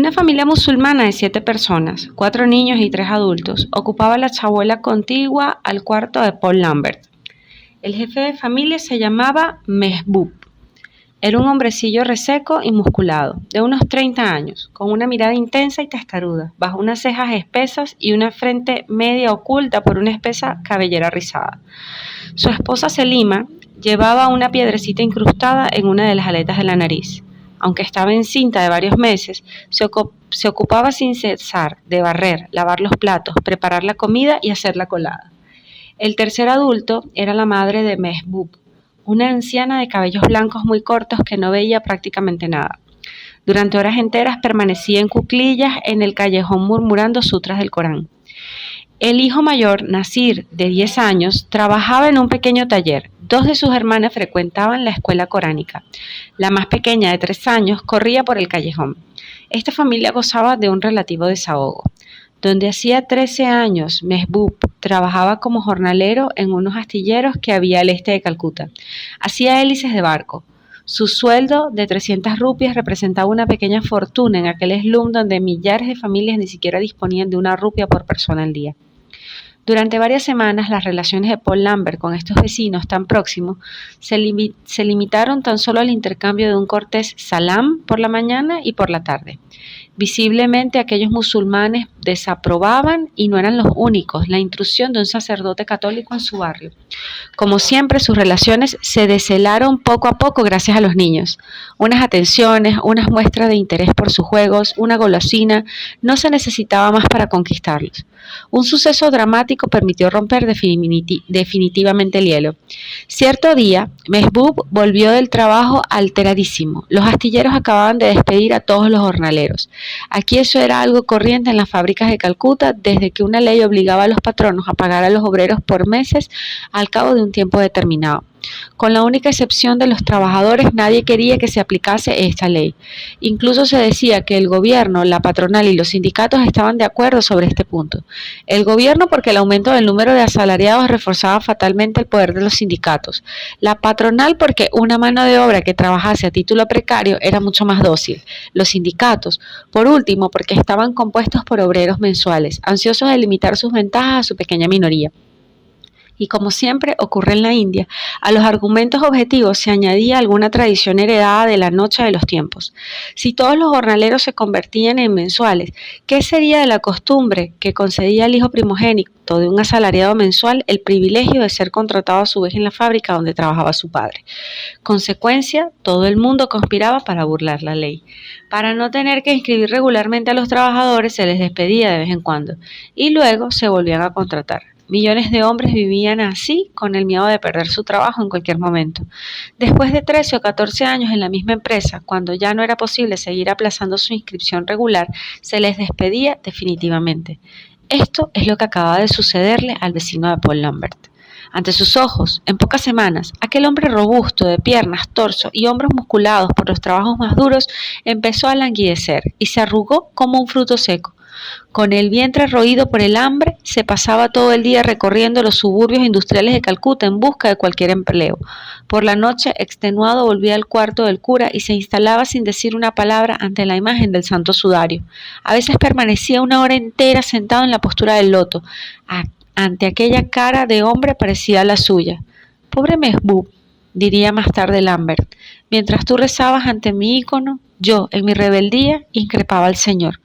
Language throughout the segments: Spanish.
Una familia musulmana de 7 personas, 4 niños y 3 adultos, ocupaba la chabuela contigua al cuarto de Paul Lambert. El jefe de familia se llamaba Mehboob. Era un hombrecillo reseco y musculado, de unos 30 años, con una mirada intensa y testaruda, bajo unas cejas espesas y una frente media oculta por una espesa cabellera rizada. Su esposa Selima llevaba una piedrecita incrustada en una de las aletas de la nariz. Aunque estaba encinta de varios meses, se ocupaba sin cesar de barrer, lavar los platos, preparar la comida y hacer la colada. El tercer adulto era la madre de Mehboob, una anciana de cabellos blancos muy cortos que no veía prácticamente nada. Durante horas enteras permanecía en cuclillas en el callejón murmurando sutras del Corán. El hijo mayor, Nasir, de 10 años, trabajaba en un pequeño taller. 2 de sus hermanas frecuentaban la escuela coránica. La más pequeña, de 3 años, corría por el callejón. Esta familia gozaba de un relativo desahogo. Donde hacía 13 años, Mehboob trabajaba como jornalero en unos astilleros que había al este de Calcuta. Hacía hélices de barco. Su sueldo de 300 rupias representaba una pequeña fortuna en aquel slum donde millares de familias ni siquiera disponían de una rupia por persona al día. Durante varias semanas, las relaciones de Paul Lambert con estos vecinos tan próximos se limitaron tan solo al intercambio de un cortés salam por la mañana y por la tarde. Visiblemente aquellos musulmanes desaprobaban, y no eran los únicos, la intrusión de un sacerdote católico en su barrio. Como siempre, sus relaciones se descelaron poco a poco gracias a los niños. Unas atenciones, unas muestras de interés por sus juegos, una golosina, no se necesitaba más para conquistarlos. Un suceso dramático permitió romper definitivamente el hielo. Cierto día, Mehboob volvió del trabajo alteradísimo. Los astilleros acababan de despedir a todos los jornaleros. Aquí eso era algo corriente en las fábricas de Calcuta desde que una ley obligaba a los patronos a pagar a los obreros por meses al cabo de un tiempo determinado. Con la única excepción de los trabajadores, nadie quería que se aplicase esta ley. Incluso se decía que el gobierno, la patronal y los sindicatos estaban de acuerdo sobre este punto. El gobierno porque el aumento del número de asalariados reforzaba fatalmente el poder de los sindicatos. La patronal porque una mano de obra que trabajase a título precario era mucho más dócil. Los sindicatos, por último, porque estaban compuestos por obreros mensuales, ansiosos de limitar sus ventajas a su pequeña minoría. Y como siempre ocurre en la India, a los argumentos objetivos se añadía alguna tradición heredada de la noche de los tiempos. Si todos los jornaleros se convertían en mensuales, ¿qué sería de la costumbre que concedía al hijo primogénito de un asalariado mensual el privilegio de ser contratado a su vez en la fábrica donde trabajaba su padre? Consecuencia, todo el mundo conspiraba para burlar la ley. Para no tener que inscribir regularmente a los trabajadores, se les despedía de vez en cuando y luego se volvían a contratar. Millones de hombres vivían así, con el miedo de perder su trabajo en cualquier momento. Después de 13 o 14 años en la misma empresa, cuando ya no era posible seguir aplazando su inscripción regular, se les despedía definitivamente. Esto es lo que acababa de sucederle al vecino de Paul Lambert. Ante sus ojos, en pocas semanas, aquel hombre robusto, de piernas, torso y hombros musculados por los trabajos más duros, empezó a languidecer y se arrugó como un fruto seco. Con el vientre roído por el hambre, se pasaba todo el día recorriendo los suburbios industriales de Calcuta en busca de cualquier empleo. Por la noche, extenuado, volvía al cuarto del cura y se instalaba sin decir una palabra ante la imagen del santo sudario. A veces permanecía una hora entera sentado en la postura del loto, ante aquella cara de hombre parecida a la suya. «Pobre Mehboob», diría más tarde Lambert, «mientras tú rezabas ante mi ícono, yo, en mi rebeldía, increpaba al Señor,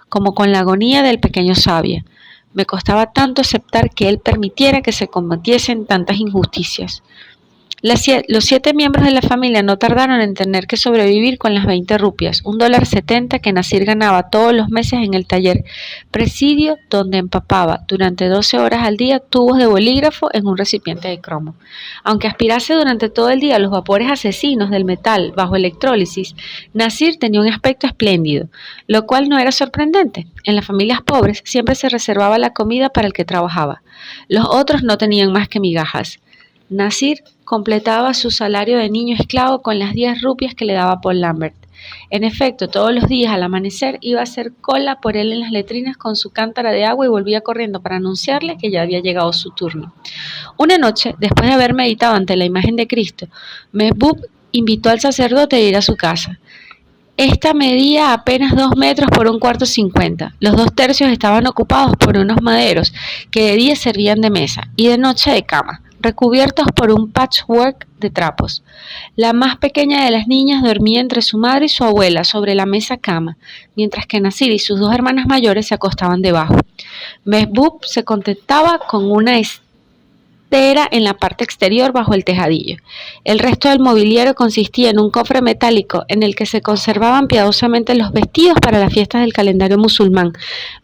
como con la agonía del pequeño Sabia. Me costaba tanto aceptar que él permitiera que se cometiesen tantas injusticias». Los 7 miembros de la familia no tardaron en tener que sobrevivir con las 20 rupias, $1.70 que Nasir ganaba todos los meses en el taller presidio, donde empapaba durante 12 horas al día tubos de bolígrafo en un recipiente de cromo. Aunque aspirase durante todo el día los vapores asesinos del metal bajo electrólisis, Nasir tenía un aspecto espléndido, lo cual no era sorprendente. En las familias pobres siempre se reservaba la comida para el que trabajaba. Los otros no tenían más que migajas. Nasir completaba su salario de niño esclavo con las 10 rupias que le daba Paul Lambert. En efecto, todos los días al amanecer iba a hacer cola por él en las letrinas con su cántara de agua y volvía corriendo para anunciarle que ya había llegado su turno. Una noche, después de haber meditado ante la imagen de Cristo, Mehboob invitó al sacerdote a ir a su casa. Esta medía apenas 2 metros por 1,50 m. Los 2/3 estaban ocupados por unos maderos que de día servían de mesa y de noche de cama, recubiertos por un patchwork de trapos. La más pequeña de las niñas dormía entre su madre y su abuela sobre la mesa cama, mientras que Nasir y sus 2 hermanas mayores se acostaban debajo. Mehboob se contentaba con una estera en la parte exterior bajo el tejadillo. El resto del mobiliario consistía en un cofre metálico en el que se conservaban piadosamente los vestidos para las fiestas del calendario musulmán,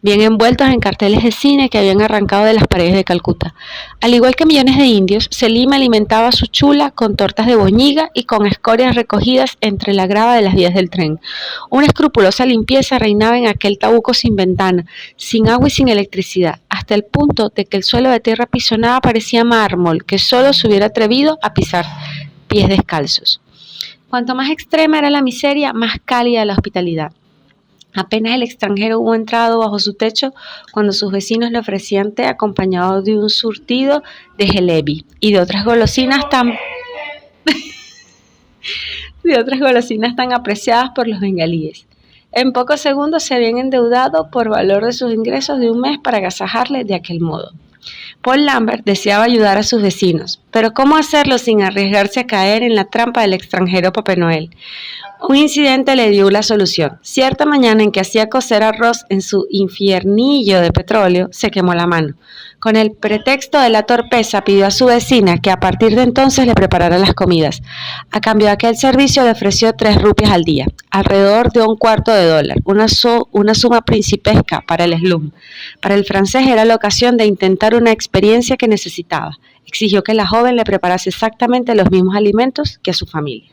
bien envueltos en carteles de cine que habían arrancado de las paredes de Calcuta. Al igual que millones de indios, Selim alimentaba a su chula con tortas de boñiga y con escorias recogidas entre la grava de las vías del tren. Una escrupulosa limpieza reinaba en aquel tabuco sin ventana, sin agua y sin electricidad, hasta el punto de que el suelo de tierra pisonada parecía mármol que solo se hubiera atrevido a pisar pies descalzos. Cuanto más extrema era la miseria, más cálida la hospitalidad. Apenas el extranjero hubo entrado bajo su techo cuando sus vecinos le ofrecían té acompañado de un surtido de jelebi y de otras golosinas tan apreciadas por los bengalíes. En pocos segundos se habían endeudado por valor de sus ingresos de un mes para agasajarle de aquel modo. Paul Lambert deseaba ayudar a sus vecinos, pero ¿cómo hacerlo sin arriesgarse a caer en la trampa del extranjero Papá Noel? Un incidente le dio la solución. Cierta mañana en que hacía cocer arroz en su infiernillo de petróleo, se quemó la mano. Con el pretexto de la torpeza, pidió a su vecina que a partir de entonces le preparara las comidas. A cambio de aquel servicio le ofreció 3 rupias al día, alrededor de $0,25, una suma principesca para el slum. Para el francés era la ocasión de intentar una experiencia que necesitaba. Exigió que la joven le preparase exactamente los mismos alimentos que a su familia.